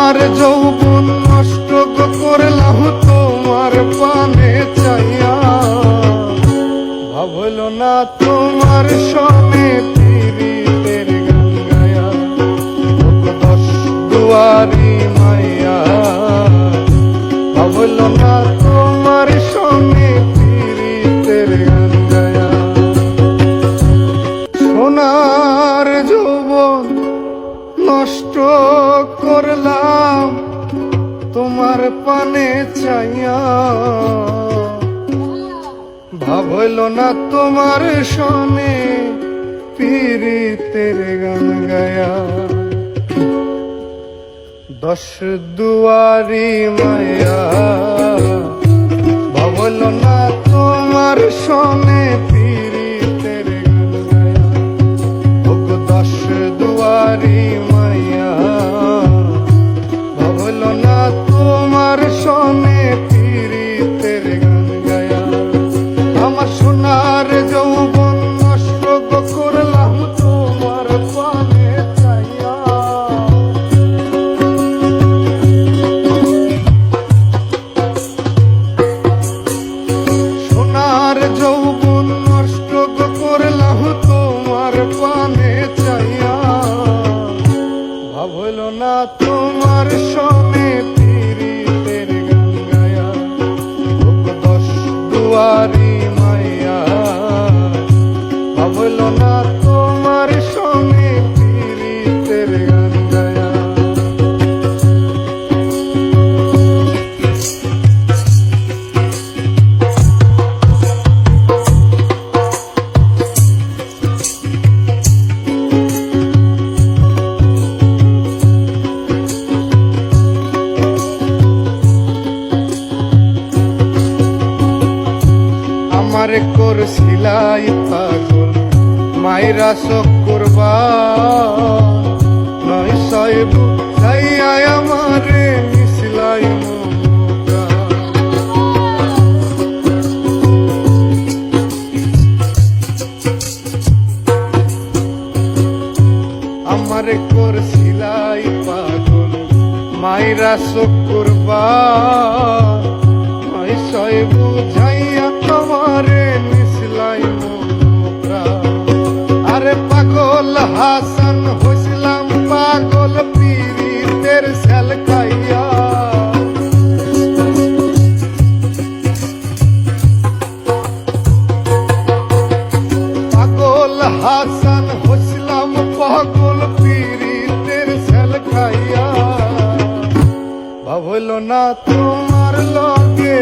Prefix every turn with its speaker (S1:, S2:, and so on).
S1: সোনার যৌবন নষ্ট করলাম তোমার পানে চাইয়া, ভাবল না তোমার সনে পীড়িতের গান গায়া। দশ দুয়ারি মাইয়া, ভাবল না তোমার সনে পীড়িতের গান গায়া। সোনার যৌবন নষ্ট করলাম তোমার পানে চাইয়া, ভাবল না তোমার সনে পীড়িতের গান গায়া। দশ দুয়ারি মায়া, ভাবল না তোমার সনে পীড়িতের গান গায়া। ওগো দশ দুয়ারি মায়া, ভাবল না তোমার সনে পীড়িতের গান গায়া। আমার সোনার যৌবন নষ্ট করলাম তোমার পানে চাইয়া, সোনার যৌবন নষ্ট করলাম তোমার পানে চাইয়া, ভাবল না তোমার সনে পীড়িতের গান গায়া। দশ দুয়ারি মাইয়া, ভাবল না তোমার সনে পীড়িতের গান গায়া। আমার করছিলাই পাগল মাইরা চক্করবা, নয় সাহেব খাইয়া আমারে মিশলাই মমতা। আমার করছিলাই পাগল মাইরা চক্করবা, নয় সাহেব বুঝাইয়া আমারে মিশলাই মমতা। আরে পাগল হাসান হইছিলাম পাগল পীড়িতের সেল খাইয়া, পাগল হাসান হইছিলাম পাগল পীড়িতের সেল খাইয়া, ভাবল না তোমার লগে